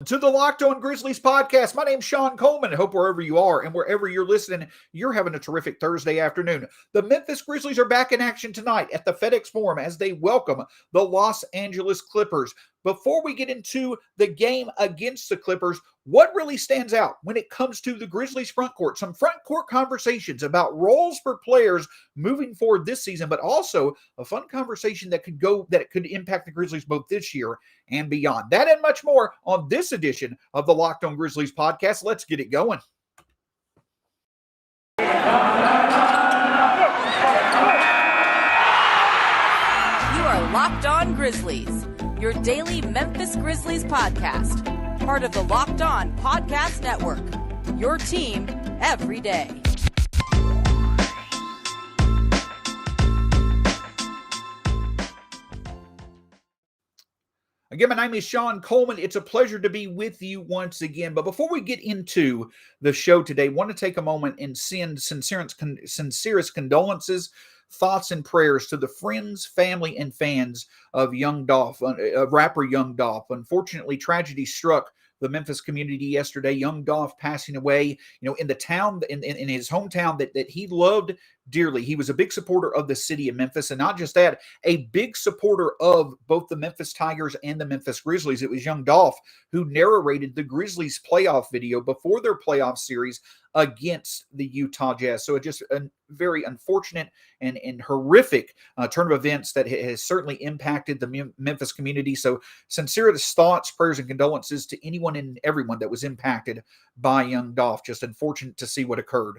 To the Locked On Grizzlies podcast. My name's Shawn Coleman. I hope wherever you are and wherever you're listening, you're having a terrific Thursday afternoon. The Memphis Grizzlies are back in action tonight at the FedEx Forum as they welcome the Los Angeles Clippers. Before we get into the game against the Clippers, what really stands out when it comes to the Grizzlies front court? Some front court conversations about roles for players moving forward this season, but also a fun conversation that could impact the Grizzlies both this year and beyond. That and much more on this edition of the Locked On Grizzlies podcast. Let's get it going. You are Locked On Grizzlies, your daily Memphis Grizzlies podcast, part of the Locked On Podcast Network, your team every day. Again, my name is Shawn Coleman. It's a pleasure to be with you once again. But before we get into the show today, I want to take a moment and send sincerest condolences, thoughts, and prayers to the friends, family, and fans of Young Dolph, rapper Young Dolph. Unfortunately, tragedy struck the Memphis community yesterday. Young Dolph passing away, in the town, in his hometown that he loved dearly. He was a big supporter of the city of Memphis, and not just that, a big supporter of both the Memphis Tigers and the Memphis Grizzlies. It was Young Dolph who narrated the Grizzlies playoff video before their playoff series against the Utah Jazz. So it's just a very unfortunate and horrific turn of events that has certainly impacted the Memphis community. So sincerest thoughts, prayers, and condolences to anyone and everyone that was impacted by Young Dolph. Just unfortunate to see what occurred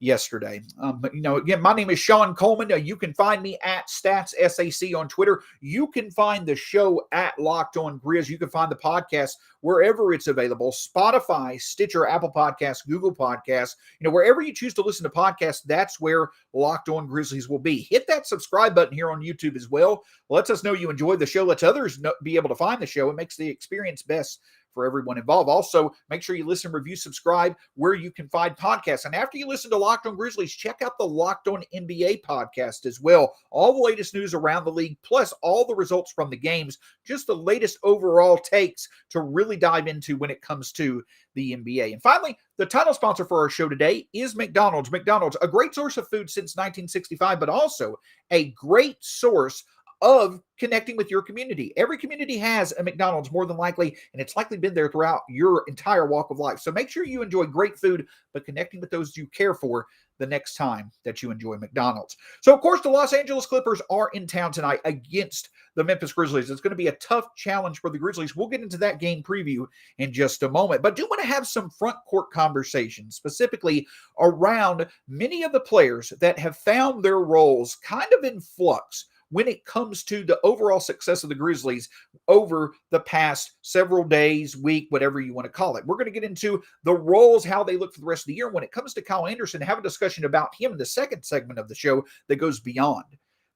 yesterday. But again, my name is Shawn Coleman. You can find me at StatsSAC on Twitter. You can find the show at Locked On Grizz. You can find the podcast wherever it's available: Spotify, Stitcher, Apple Podcasts, Google Podcasts. Wherever you choose to listen to podcasts, that's where Locked On Grizzlies will be. Hit that subscribe button here on YouTube as well. Lets us know you enjoyed the show. Lets others be able to find the show. It makes the experience best for everyone involved. Also, make sure you listen, review, subscribe where you can find podcasts. And after you listen to Locked On Grizzlies, check out the Locked On NBA podcast as well. All the latest news around the league, plus all the results from the games, just the latest overall takes to really dive into when it comes to the NBA. And finally, the title sponsor for our show today is McDonald's. McDonald's, a great source of food since 1965, but also a great source of connecting with your community. Every community has a McDonald's more than likely, and it's likely been there throughout your entire walk of life. So make sure you enjoy great food, but connecting with those you care for the next time that you enjoy McDonald's. So, of course, the Los Angeles Clippers are in town tonight against the Memphis Grizzlies. It's going to be a tough challenge for the Grizzlies. We'll get into that game preview in just a moment, but do want to have some front court conversations, specifically around many of the players that have found their roles kind of in flux when it comes to the overall success of the Grizzlies over the past several days, week, whatever you want to call it. We're going to get into the roles, how they look for the rest of the year. When it comes to Kyle Anderson, have a discussion about him in the second segment of the show that goes beyond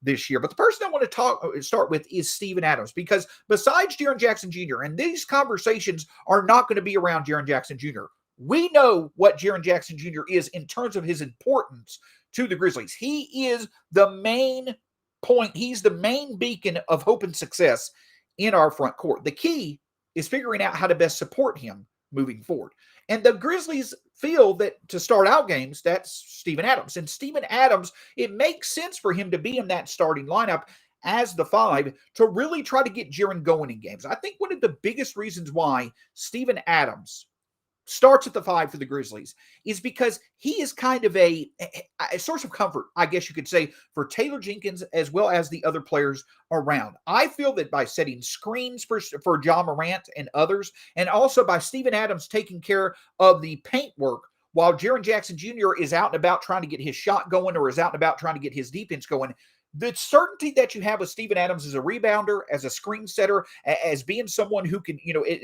this year. But the person I want to start with is Steven Adams, because besides Jaren Jackson Jr., and these conversations are not going to be around Jaren Jackson Jr., we know what Jaren Jackson Jr. is in terms of his importance to the Grizzlies. He is the main point. He's the main beacon of hope and success in our front court. The key is figuring out how to best support him moving forward. And the Grizzlies feel that to start out games, that's Steven Adams. And Steven Adams, it makes sense for him to be in that starting lineup as the 5 to really try to get Jaren going in games. I think one of the biggest reasons why Steven Adams starts at the 5 for the Grizzlies is because he is kind of a source of comfort, I guess you could say, for Taylor Jenkins as well as the other players around. I feel that by setting screens for Ja Morant and others, and also by Steven Adams taking care of the paint work while Jaren Jackson Jr. is out and about trying to get his shot going or is out and about trying to get his defense going, the certainty that you have with Steven Adams as a rebounder, as a screen setter, as being someone who can,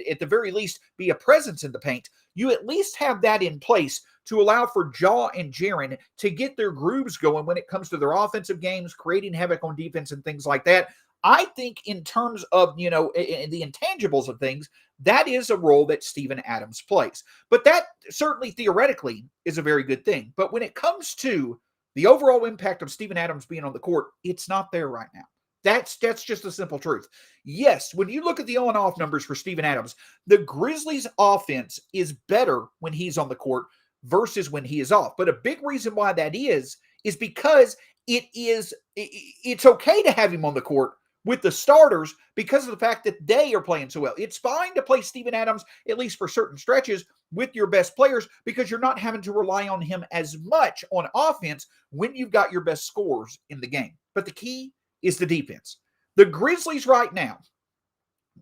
at the very least be a presence in the paint, you at least have that in place to allow for Ja and Jaren to get their grooves going when it comes to their offensive games, creating havoc on defense and things like that. I think in terms of, the intangibles of things, that is a role that Steven Adams plays. But that certainly theoretically is a very good thing. But when it comes to the overall impact of Steven Adams being on the court, it's not there right now. That's just the simple truth. Yes, when you look at the on and off numbers for Steven Adams, the Grizzlies offense is better when he's on the court versus when he is off. But a big reason why that is because it's okay to have him on the court with the starters because of the fact that they are playing so well. It's fine to play Steven Adams, at least for certain stretches, with your best players because you're not having to rely on him as much on offense when you've got your best scorers in the game. But the key is the defense. The Grizzlies right now,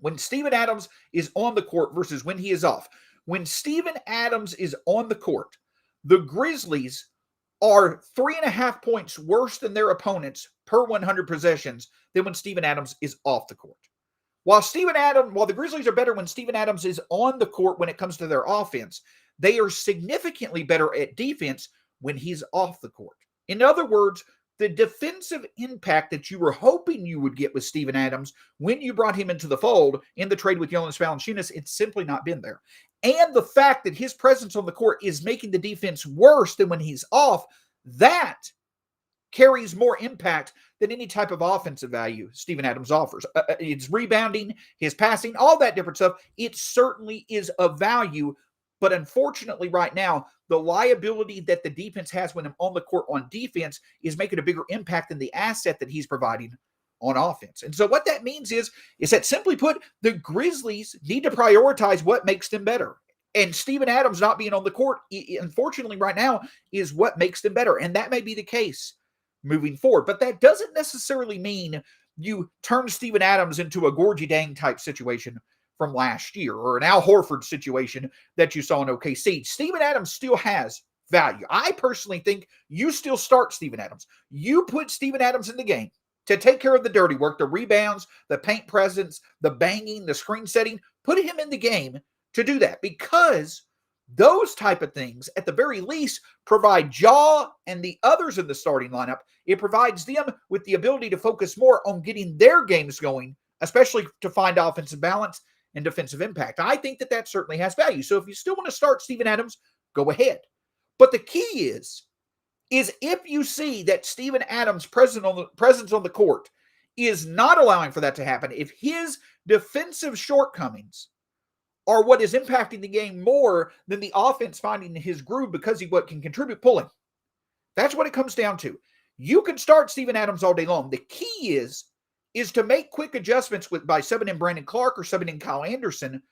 when Steven Adams is on the court versus when he is off, when Steven Adams is on the court, the Grizzlies are 3.5 points worse than their opponents per 100 possessions than when Steven Adams is off the court. While the Grizzlies are better when Steven Adams is on the court when it comes to their offense, they are significantly better at defense when he's off the court. In other words, the defensive impact that you were hoping you would get with Steven Adams when you brought him into the fold in the trade with Jonas Valanciunas, it's simply not been there. And the fact that his presence on the court is making the defense worse than when he's off, that carries more impact than any type of offensive value Steven Adams offers. It's rebounding, his passing, all that different stuff. It certainly is of value, but unfortunately right now, the liability that the defense has when I'm on the court on defense is making a bigger impact than the asset that he's providing on offense. And so what that means is that simply put, the Grizzlies need to prioritize what makes them better. And Steven Adams not being on the court, unfortunately right now, is what makes them better. And that may be the case moving forward. But that doesn't necessarily mean you turn Steven Adams into a Gorgie Dang type situation from last year or an Al Horford situation that you saw in OKC. Steven Adams still has value. I personally think you still start Steven Adams. You put Steven Adams in the game to take care of the dirty work, the rebounds, the paint presence, the banging, the screen setting. Put him in the game to do that because those type of things, at the very least, provide Ja and the others in the starting lineup. It provides them with the ability to focus more on getting their games going, especially to find offensive balance and defensive impact. I think that certainly has value. So if you still want to start Steven Adams, go ahead. But the key is if you see that Steven Adams' presence on the court is not allowing for that to happen, if his defensive shortcomings are what is impacting the game more than the offense finding his groove because he can contribute pulling. That's what it comes down to. You can start Steven Adams all day long. The key is to make quick adjustments by subbing in Brandon Clarke or subbing in Kyle Anderson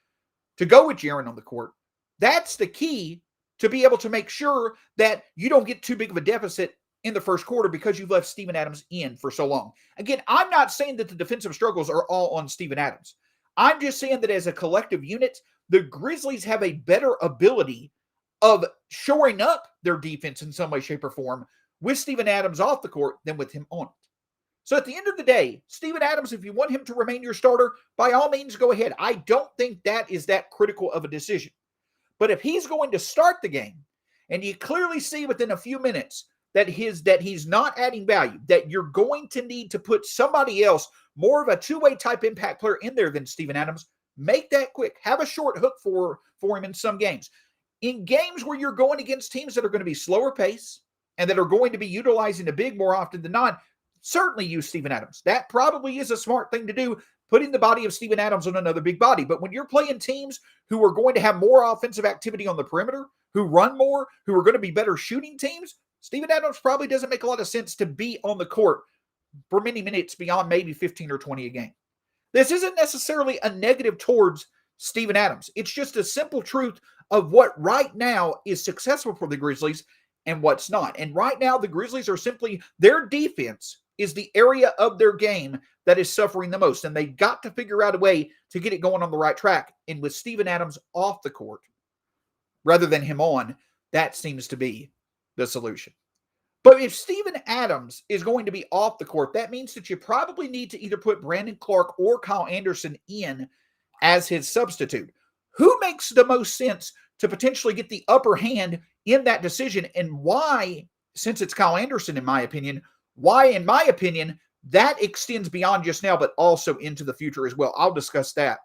to go with Jaren on the court. That's the key to be able to make sure that you don't get too big of a deficit in the first quarter because you've left Steven Adams in for so long. Again, I'm not saying that the defensive struggles are all on Steven Adams. I'm just saying that as a collective unit, the Grizzlies have a better ability of shoring up their defense in some way, shape, or form with Steven Adams off the court than with him on it. So at the end of the day, Steven Adams, if you want him to remain your starter, by all means, go ahead. I don't think that is that critical of a decision. But if he's going to start the game, and you clearly see within a few minutes that he's not adding value, that you're going to need to put somebody else, more of a two-way type impact player in there than Steven Adams, make that quick. Have a short hook for him in some games. In games where you're going against teams that are going to be slower pace and that are going to be utilizing the big more often than not, certainly use Steven Adams. That probably is a smart thing to do, putting the body of Steven Adams on another big body. But when you're playing teams who are going to have more offensive activity on the perimeter, who run more, who are going to be better shooting teams, Steven Adams probably doesn't make a lot of sense to be on the court for many minutes beyond maybe 15 or 20 a game. This isn't necessarily a negative towards Steven Adams. It's just a simple truth of what right now is successful for the Grizzlies and what's not. And right now, the Grizzlies are simply, their defense is the area of their game that is suffering the most. And they've got to figure out a way to get it going on the right track. And with Steven Adams off the court, rather than him on, that seems to be the solution. But if Steven Adams is going to be off the court, that means that you probably need to either put Brandon Clarke or Kyle Anderson in as his substitute. Who makes the most sense to potentially get the upper hand in that decision, and why, since it's Kyle Anderson, in my opinion, that extends beyond just now, but also into the future as well. I'll discuss that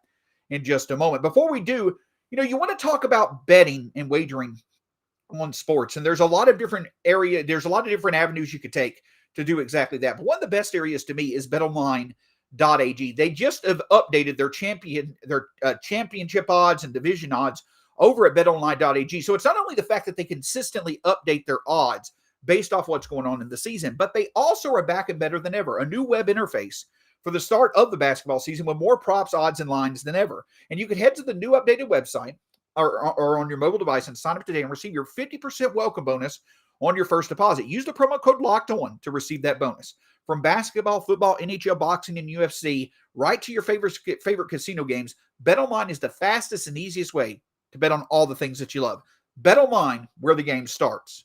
in just a moment. Before we do, you want to talk about betting and wagering on sports, and there's a lot of different avenues you could take to do exactly that. But one of the best areas to me is betonline.ag. They just have updated their championship odds and division odds over at betonline.ag. So it's not only the fact that they consistently update their odds based off what's going on in the season, but they also are back and better than ever. A new web interface for the start of the basketball season with more props, odds, and lines than ever. And you can head to the new updated website or on your mobile device and sign up today and receive your 50% welcome bonus on your first deposit. Use the promo code LOCKEDON to receive that bonus. From basketball, football, NHL, boxing, and UFC, right to your favorite casino games, BetOnline is the fastest and easiest way to bet on all the things that you love. BetOnline, where the game starts.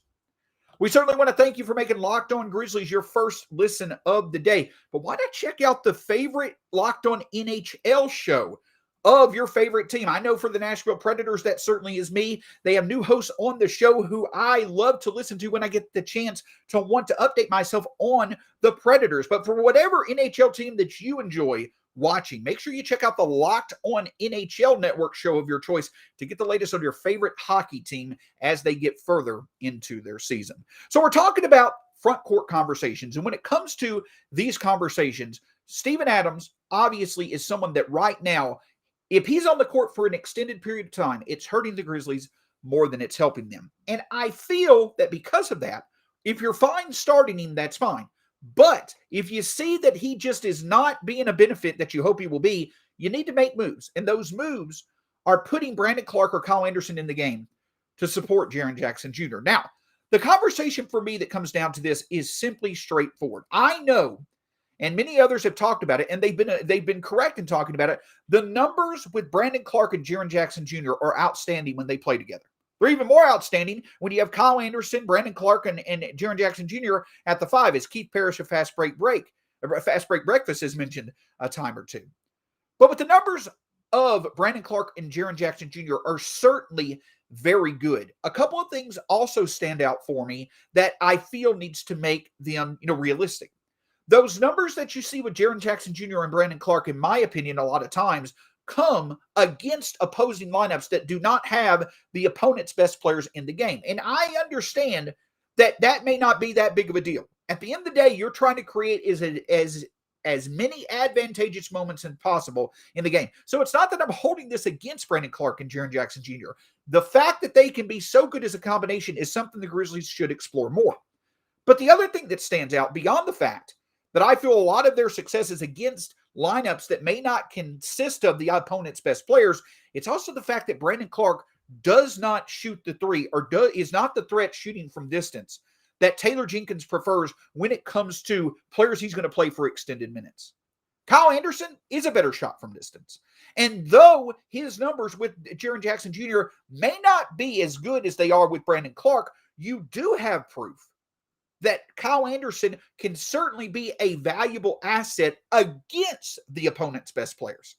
We certainly want to thank you for making Locked On Grizzlies your first listen of the day. But why not check out the favorite Locked On NHL show of your favorite team? I know for the Nashville Predators, that certainly is me. They have new hosts on the show who I love to listen to when I get the chance to want to update myself on the Predators. But for whatever NHL team that you enjoy watching, make sure you check out the Locked On NHL Network show of your choice to get the latest on your favorite hockey team as they get further into their season. So we're talking about front court conversations. And when it comes to these conversations, Steven Adams obviously is someone that right now, if he's on the court for an extended period of time, it's hurting the Grizzlies more than it's helping them. And I feel that because of that, if you're fine starting him, that's fine. But if you see that he just is not being a benefit that you hope he will be, you need to make moves. And those moves are putting Brandon Clarke or Kyle Anderson in the game to support Jaren Jackson Jr. Now, the conversation for me that comes down to this is simply straightforward. I know, and many others have talked about it, and they've been correct in talking about it. The numbers with Brandon Clarke and Jaren Jackson Jr. are outstanding when they play together. They're even more outstanding when you have Kyle Anderson, Brandon Clarke, and Jaren Jackson Jr. at the 5, as Keith Parrish of Fast Break Breakfast has mentioned a time or two. But with the numbers of Brandon Clarke and Jaren Jackson Jr. are certainly very good. A couple of things also stand out for me that I feel needs to make them, realistic. Those numbers that you see with Jaren Jackson Jr. and Brandon Clarke, in my opinion, a lot of times come against opposing lineups that do not have the opponent's best players in the game. And I understand that may not be that big of a deal. At the end of the day, you're trying to create as many advantageous moments as possible in the game. So it's not that I'm holding this against Brandon Clarke and Jaren Jackson Jr. The fact that they can be so good as a combination is something the Grizzlies should explore more. But the other thing that stands out beyond the fact that I feel a lot of their success is against lineups that may not consist of the opponent's best players, it's also the fact that Brandon Clarke does not shoot the three or is not the threat shooting from distance that Taylor Jenkins prefers when it comes to players he's going to play for extended minutes. Kyle Anderson is a better shot from distance. And though his numbers with Jaren Jackson Jr. may not be as good as they are with Brandon Clarke, you do have proof that Kyle Anderson can certainly be a valuable asset against the opponent's best players.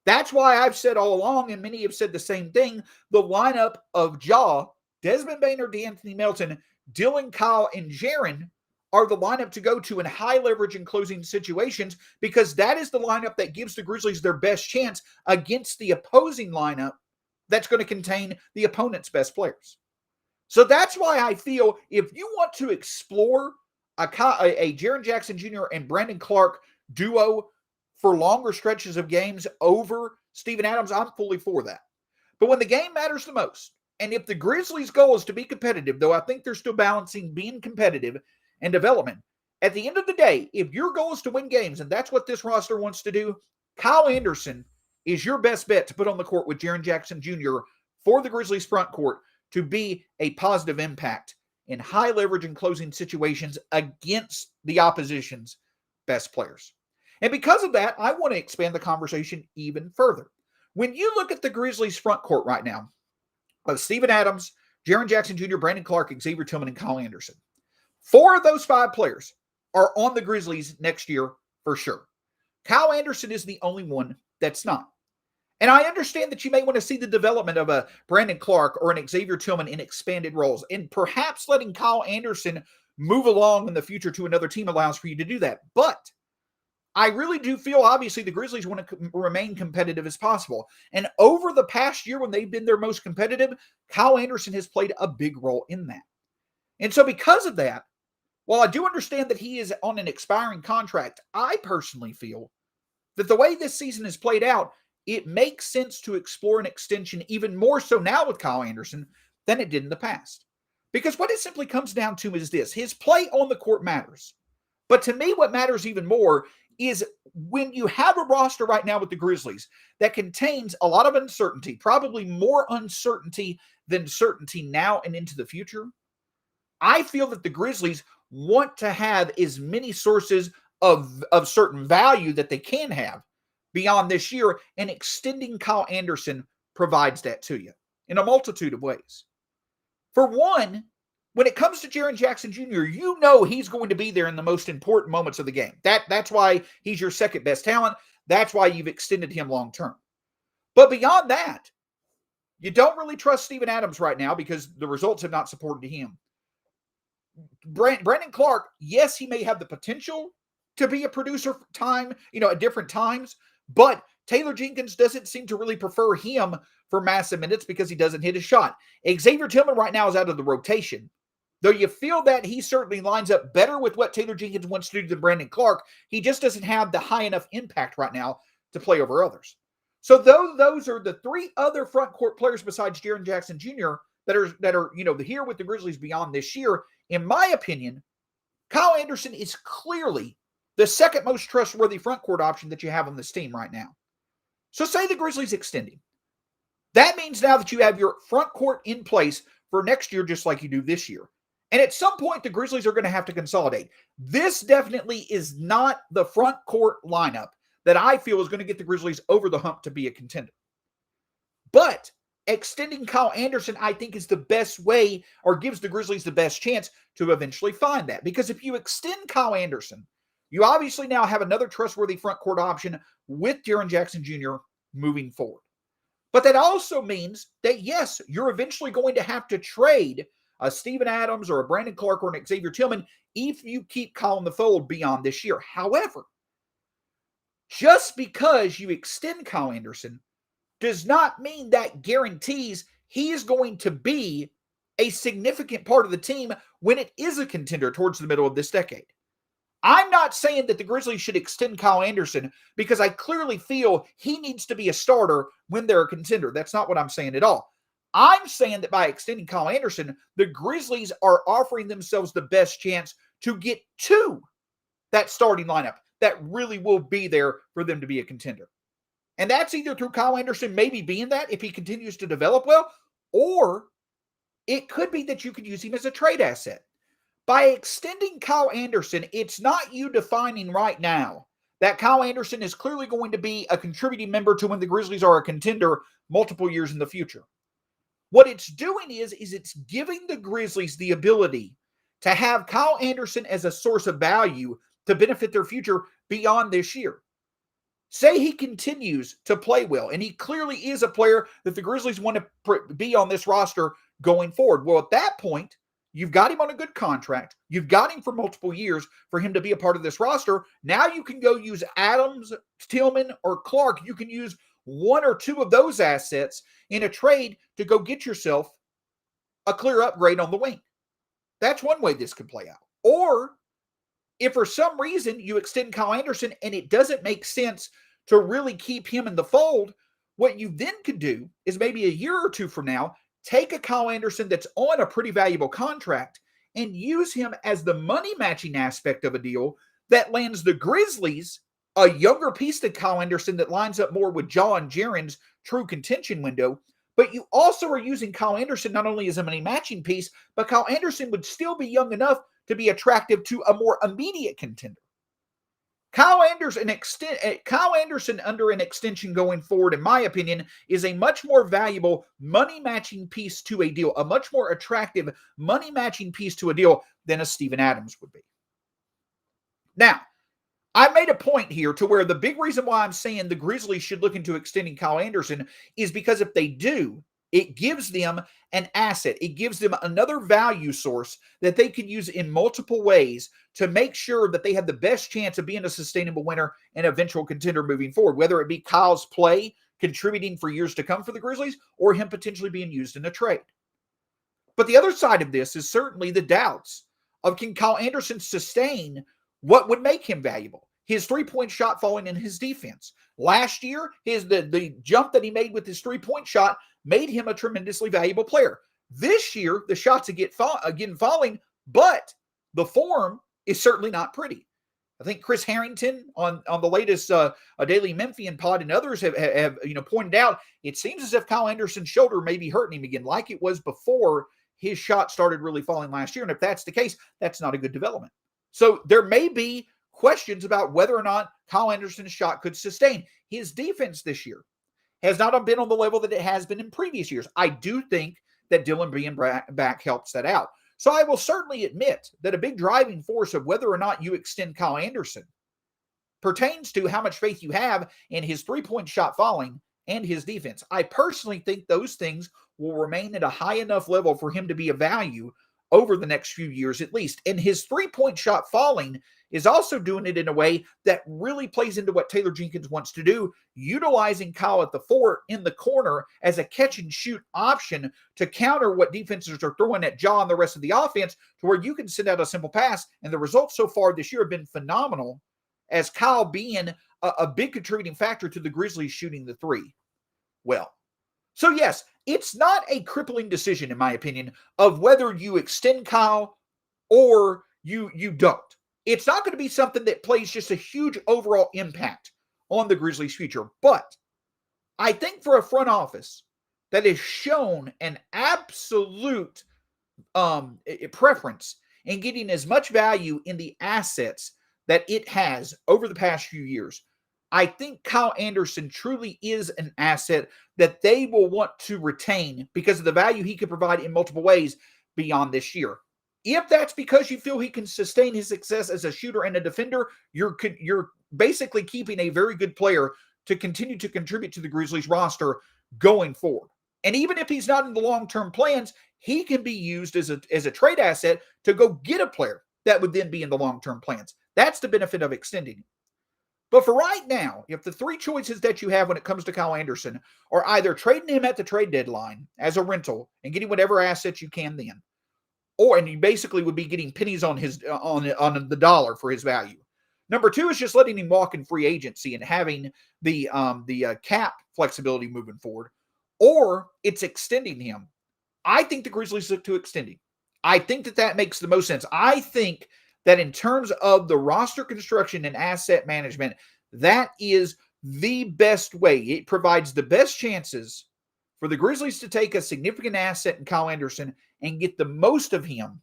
That's why I've said all along, and many have said the same thing, the lineup of Ja, Desmond Bain, D'Anthony Melton, Dylan, Kyle, and Jaren are the lineup to go to in high leverage and closing situations, because that is the lineup that gives the Grizzlies their best chance against the opposing lineup that's going to contain the opponent's best players. So that's why I feel if you want to explore a Jaren Jackson Jr. and Brandon Clarke duo for longer stretches of games over Steven Adams, I'm fully for that. But when the game matters the most, and if the Grizzlies' goal is to be competitive, though I think they're still balancing being competitive and development, at the end of the day, if your goal is to win games, and that's what this roster wants to do, Kyle Anderson is your best bet to put on the court with Jaren Jackson Jr. for the Grizzlies' front court to be a positive impact in high leverage and closing situations against the opposition's best players. And because of that, I want to expand the conversation even further. When you look at the Grizzlies' front court right now, of Steven Adams, Jaren Jackson Jr., Brandon Clarke, Xavier Tillman, and Kyle Anderson, 4 of those 5 players are on the Grizzlies next year for sure. Kyle Anderson is the only one that's not. And I understand that you may want to see the development of a Brandon Clarke or an Xavier Tillman in expanded roles, and perhaps letting Kyle Anderson move along in the future to another team allows for you to do that. But I really do feel, obviously, the Grizzlies want to remain competitive as possible. And over the past year when they've been their most competitive, Kyle Anderson has played a big role in that. And so because of that, while I do understand that he is on an expiring contract, I personally feel that the way this season has played out, it makes sense to explore an extension even more so now with Kyle Anderson than it did in the past. Because what it simply comes down to is this: his play on the court matters. But to me, what matters even more is when you have a roster right now with the Grizzlies that contains a lot of uncertainty, probably more uncertainty than certainty now and into the future. I feel that the Grizzlies want to have as many sources of certain value that they can have beyond this year, and extending Kyle Anderson provides that to you in a multitude of ways. For one, when it comes to Jaren Jackson Jr., you know he's going to be there in the most important moments of the game. That's why he's your second best talent. That's why you've extended him long term. But beyond that, you don't really trust Steven Adams right now because the results have not supported him. Brandon Clarke, yes, he may have the potential to be a producer at different times, but Taylor Jenkins doesn't seem to really prefer him for massive minutes because he doesn't hit a shot. Xavier Tillman right now is out of the rotation. Though you feel that he certainly lines up better with what Taylor Jenkins wants to do than Brandon Clarke, he just doesn't have the high enough impact right now to play over others. So those are the three other front court players besides Jaren Jackson Jr. that are here with the Grizzlies beyond this year. In my opinion, Kyle Anderson is clearly the second most trustworthy front court option that you have on this team right now. So say the Grizzlies extend him. That means now that you have your front court in place for next year, just like you do this year. And at some point, the Grizzlies are going to have to consolidate. This definitely is not the front court lineup that I feel is going to get the Grizzlies over the hump to be a contender. But extending Kyle Anderson, I think, is the best way, or gives the Grizzlies the best chance to eventually find that. Because if you extend Kyle Anderson, you obviously now have another trustworthy front court option with Jaren Jackson Jr. moving forward. But that also means that, yes, you're eventually going to have to trade a Steven Adams or a Brandon Clarke or an Xavier Tillman if you keep Kyle in the fold beyond this year. However, just because you extend Kyle Anderson does not mean that guarantees he is going to be a significant part of the team when it is a contender towards the middle of this decade. I'm not saying that the Grizzlies should extend Kyle Anderson because I clearly feel he needs to be a starter when they're a contender. That's not what I'm saying at all. I'm saying that by extending Kyle Anderson, the Grizzlies are offering themselves the best chance to get to that starting lineup that really will be there for them to be a contender. And that's either through Kyle Anderson maybe being that if he continues to develop well, or it could be that you could use him as a trade asset. By extending Kyle Anderson, it's not you defining right now that Kyle Anderson is clearly going to be a contributing member to when the Grizzlies are a contender multiple years in the future. What it's doing is it's giving the Grizzlies the ability to have Kyle Anderson as a source of value to benefit their future beyond this year. Say he continues to play well, and he clearly is a player that the Grizzlies want to be on this roster going forward. Well, at that point, you've got him on a good contract. You've got him for multiple years for him to be a part of this roster. Now you can go use Adams, Tillman, or Clarke. You can use one or two of those assets in a trade to go get yourself a clear upgrade on the wing. That's one way this could play out. Or if for some reason you extend Kyle Anderson and it doesn't make sense to really keep him in the fold, what you then could do is maybe a year or two from now, take a Kyle Anderson that's on a pretty valuable contract and use him as the money matching aspect of a deal that lands the Grizzlies a younger piece to Kyle Anderson that lines up more with Ja and Jaren's true contention window. But you also are using Kyle Anderson not only as a money matching piece, but Kyle Anderson would still be young enough to be attractive to a more immediate contender. Kyle Anderson under an extension going forward, in my opinion, is a much more valuable money-matching piece to a deal, a much more attractive money-matching piece to a deal than a Steven Adams would be. Now, I made a point here to where the big reason why I'm saying the Grizzlies should look into extending Kyle Anderson is because if they do, it gives them an asset. It gives them another value source that they can use in multiple ways to make sure that they have the best chance of being a sustainable winner and eventual contender moving forward, whether it be Kyle's play contributing for years to come for the Grizzlies or him potentially being used in a trade. But the other side of this is certainly the doubts of can Kyle Anderson sustain what would make him valuable? His three-point shot falling in his defense. Last year, the jump that he made with his three-point shot made him a tremendously valuable player. This year, the shots again falling, but the form is certainly not pretty. I think Chris Harrington on the latest Daily Memphian pod and others have pointed out it seems as if Kyle Anderson's shoulder may be hurting him again, like it was before his shot started really falling last year. And if that's the case, that's not a good development. So there may be questions about whether or not Kyle Anderson's shot could sustain. His defense this year has not been on the level that it has been in previous years. I do think that Dillon being back helps that out. So I will certainly admit that a big driving force of whether or not you extend Kyle Anderson pertains to how much faith you have in his three-point shot falling and his defense. I personally think those things will remain at a high enough level for him to be a value over the next few years at least. And his three-point shot falling is also doing it in a way that really plays into what Taylor Jenkins wants to do, utilizing Kyle at the four in the corner as a catch-and-shoot option to counter what defenses are throwing at Ja and the rest of the offense, to where you can send out a simple pass. And the results so far this year have been phenomenal, as Kyle being a big contributing factor to the Grizzlies shooting the three well. So yes, it's not a crippling decision, in my opinion, of whether you extend Kyle or you don't. It's not going to be something that plays just a huge overall impact on the Grizzlies' future. But I think for a front office that has shown an absolute preference in getting as much value in the assets that it has over the past few years, I think Kyle Anderson truly is an asset that they will want to retain because of the value he could provide in multiple ways beyond this year. If that's because you feel he can sustain his success as a shooter and a defender, you're basically keeping a very good player to continue to contribute to the Grizzlies roster going forward. And even if he's not in the long-term plans, he can be used as a trade asset to go get a player that would then be in the long-term plans. That's the benefit of extending him. But for right now, if the three choices that you have when it comes to Kyle Anderson are either trading him at the trade deadline as a rental and getting whatever assets you can then, and you basically would be getting pennies on on the dollar for his value. Number two is just letting him walk in free agency and having the cap flexibility moving forward, or it's extending him. I think the Grizzlies look to extending. I think that makes the most sense. I think that in terms of the roster construction and asset management, that is the best way. It provides the best chances for the Grizzlies to take a significant asset in Kyle Anderson and get the most of him,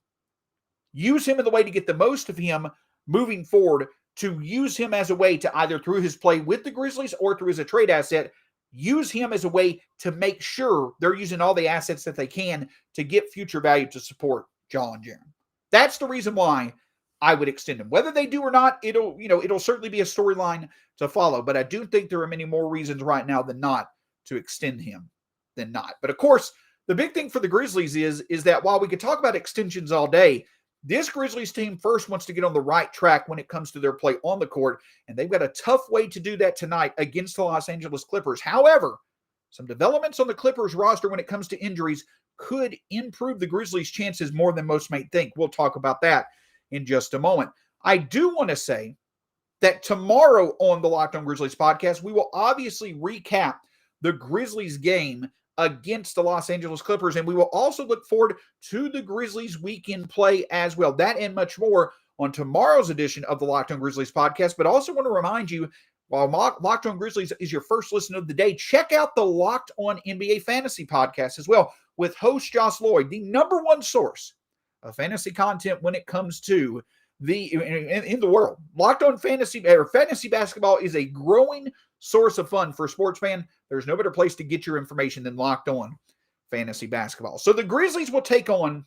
use him in the way to get the most of him moving forward, to use him as a way to either through his play with the Grizzlies or through as a trade asset, use him as a way to make sure they're using all the assets that they can to get future value to support Ja and Jaren. That's the reason why I would extend him. Whether they do or not, it'll certainly be a storyline to follow, but I do think there are many more reasons right now than not to extend him than not. But of course, the big thing for the Grizzlies is that while we could talk about extensions all day, this Grizzlies team first wants to get on the right track when it comes to their play on the court, and they've got a tough way to do that tonight against the Los Angeles Clippers. However, some developments on the Clippers roster when it comes to injuries could improve the Grizzlies' chances more than most may think. We'll talk about that in just a moment. I do want to say that tomorrow on the Locked On Grizzlies podcast, we will obviously recap the Grizzlies game against the Los Angeles Clippers, and we will also look forward to the Grizzlies weekend play as well. That and much more on tomorrow's edition of the Locked On Grizzlies podcast. But I also want to remind you, while Locked On Grizzlies is your first listen of the day, check out the Locked On NBA Fantasy podcast as well with host Josh Lloyd, the number one source of fantasy content when it comes to in the world. Locked On Fantasy Basketball is a growing source of fun for a sports fan. There's no better place to get your information than Locked On Fantasy Basketball. So the Grizzlies will take on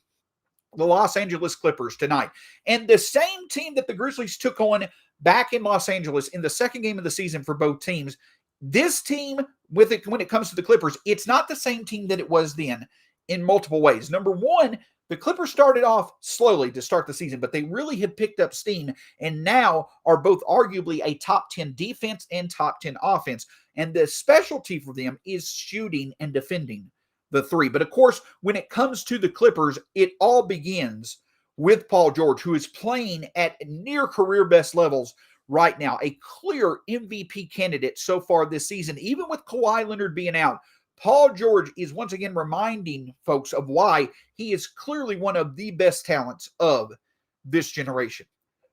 the Los Angeles Clippers tonight. And the same team that the Grizzlies took on back in Los Angeles in the second game of the season for both teams, this team, when it comes to the Clippers, it's not the same team that it was then in multiple ways. Number one, the Clippers started off slowly to start the season, but they really had picked up steam and now are both arguably a top 10 defense and top 10 offense. And the specialty for them is shooting and defending the three. But of course, when it comes to the Clippers, it all begins with Paul George, who is playing at near career best levels right now, a clear MVP candidate so far this season, even with Kawhi Leonard being out. Paul George is once again reminding folks of why he is clearly one of the best talents of this generation.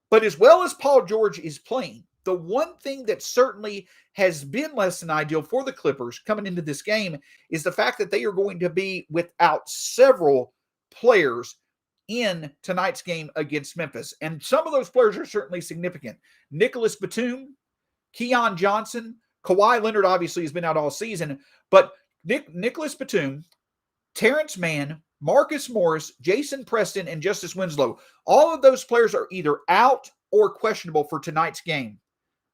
But as well as Paul George is playing, the one thing that certainly has been less than ideal for the Clippers coming into this game is the fact that they are going to be without several players in tonight's game against Memphis. And some of those players are certainly significant. Nicholas Batum, Keon Johnson, Kawhi Leonard obviously has been out all season, but Nicholas Batum, Terrence Mann, Marcus Morris, Jason Preston, and Justice Winslow, all of those players are either out or questionable for tonight's game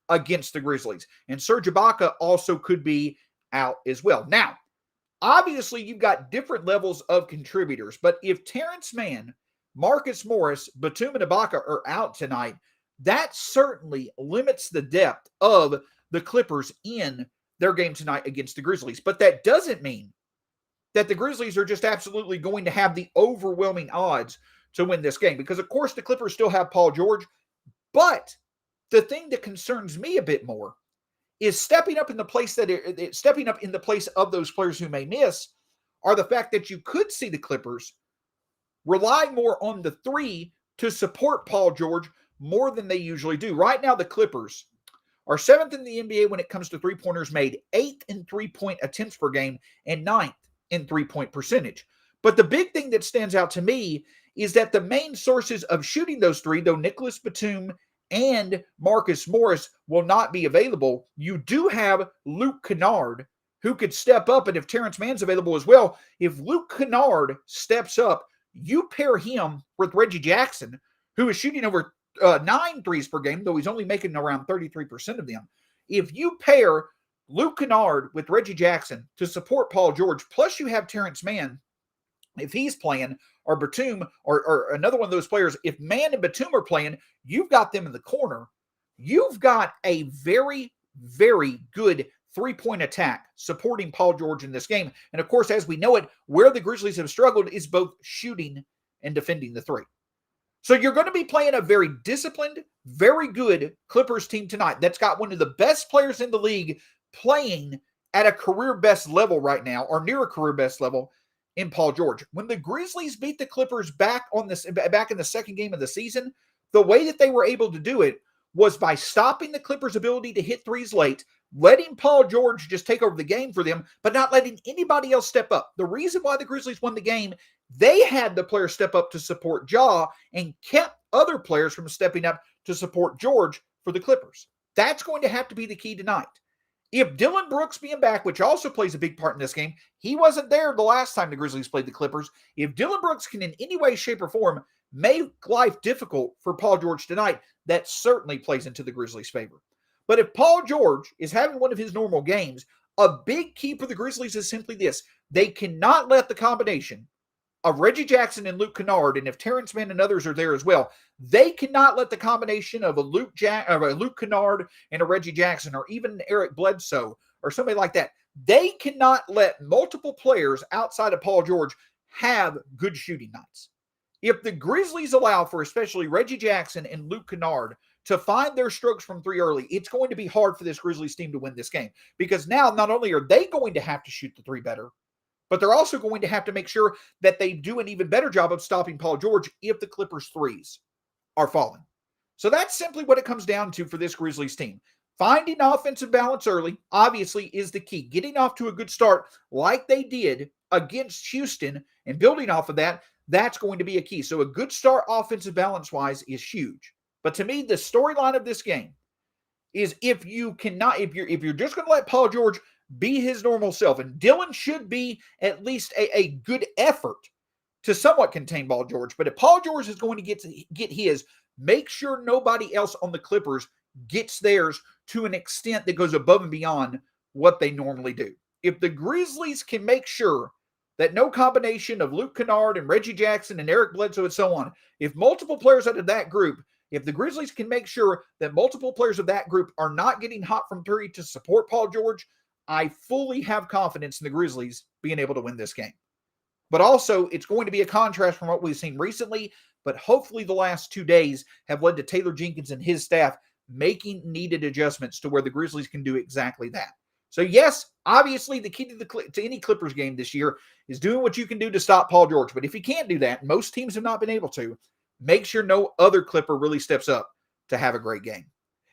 against the Grizzlies. And Serge Ibaka also could be out as well. Now, obviously, you've got different levels of contributors, but if Terrence Mann, Marcus Morris, Batum, and Ibaka are out tonight, that certainly limits the depth of the Clippers in their game tonight against the Grizzlies. But that doesn't mean that the Grizzlies are just absolutely going to have the overwhelming odds to win this game, because of course the Clippers still have Paul George. But the thing that concerns me a bit more is stepping up in the place of those players who may miss are the fact that you could see the Clippers rely more on the three to support Paul George more than they usually do. Right now, the Clippers are 7th in the NBA when it comes to three-pointers made, 8th in three-point attempts per game, and 9th in three-point percentage. But the big thing that stands out to me is that the main sources of shooting those three, though Nicholas Batum and Marcus Morris will not be available, you do have Luke Kennard, who could step up, and if Terrence Mann's available as well, if Luke Kennard steps up, you pair him with Reggie Jackson, who is shooting over 9 threes per game, though he's only making around 33% of them. If you pair Luke Kennard with Reggie Jackson to support Paul George, plus you have Terrence Mann, if he's playing, or Batum, or another one of those players, if Mann and Batum are playing, you've got them in the corner. You've got a very, very good three-point attack supporting Paul George in this game. And of course, as we know it, where the Grizzlies have struggled is both shooting and defending the three. So you're going to be playing a very disciplined, very good Clippers team tonight that's got one of the best players in the league playing at a career best level right now, or near a career best level, in Paul George. When the Grizzlies beat the Clippers back in the second game of the season, the way that they were able to do it was by stopping the Clippers' ability to hit threes late, letting Paul George just take over the game for them, but not letting anybody else step up. The reason why the Grizzlies won the game, they had the players step up to support Ja and kept other players from stepping up to support George for the Clippers. That's going to have to be the key tonight. If Dillon Brooks being back, which also plays a big part in this game, he wasn't there the last time the Grizzlies played the Clippers. If Dillon Brooks can in any way, shape, or form make life difficult for Paul George tonight, that certainly plays into the Grizzlies' favor. But if Paul George is having one of his normal games, a big key for the Grizzlies is simply this. They cannot let the combination of Reggie Jackson and Luke Kennard, and if Terrence Mann and others are there as well, they cannot let the combination of a Luke Kennard and a Reggie Jackson, or even Eric Bledsoe, or somebody like that, they cannot let multiple players outside of Paul George have good shooting nights. If the Grizzlies allow for especially Reggie Jackson and Luke Kennard to find their strokes from three early, it's going to be hard for this Grizzlies team to win this game, because now not only are they going to have to shoot the three better, but they're also going to have to make sure that they do an even better job of stopping Paul George if the Clippers' threes are falling. So that's simply what it comes down to for this Grizzlies team. Finding offensive balance early, obviously, is the key. Getting off to a good start like they did against Houston and building off of that, that's going to be a key. So a good start offensive balance-wise is huge. But to me, the storyline of this game is if you're just going to let Paul George be his normal self, and Dillon should be at least a good effort to somewhat contain Paul George. But if Paul George is going to get his, make sure nobody else on the Clippers gets theirs to an extent that goes above and beyond what they normally do. If the Grizzlies can make sure that no combination of Luke Kennard and Reggie Jackson and Eric Bledsoe and so on, if multiple players out of that group, if the Grizzlies can make sure that multiple players of that group are not getting hot from three to support Paul George, I fully have confidence in the Grizzlies being able to win this game. But also, it's going to be a contrast from what we've seen recently. but hopefully the last 2 days have led to Taylor Jenkins and his staff making needed adjustments to where the Grizzlies can do exactly that. So yes, obviously the key to any Clippers game this year is doing what you can do to stop Paul George. But if you can't do that, most teams have not been able to, make sure no other Clipper really steps up to have a great game.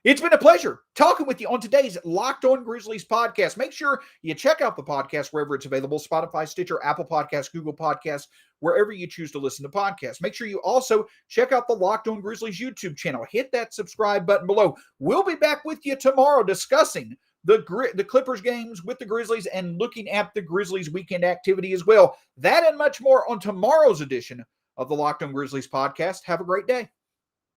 It's been a pleasure talking with you on today's Locked On Grizzlies podcast. Make sure you check out the podcast wherever it's available: Spotify, Stitcher, Apple Podcasts, Google Podcasts, wherever you choose to listen to podcasts. Make sure you also check out the Locked On Grizzlies YouTube channel. Hit that subscribe button below. We'll be back with you tomorrow discussing the Clippers games with the Grizzlies and looking at the Grizzlies weekend activity as well. That and much more on tomorrow's edition of the Locked On Grizzlies podcast. Have a great day.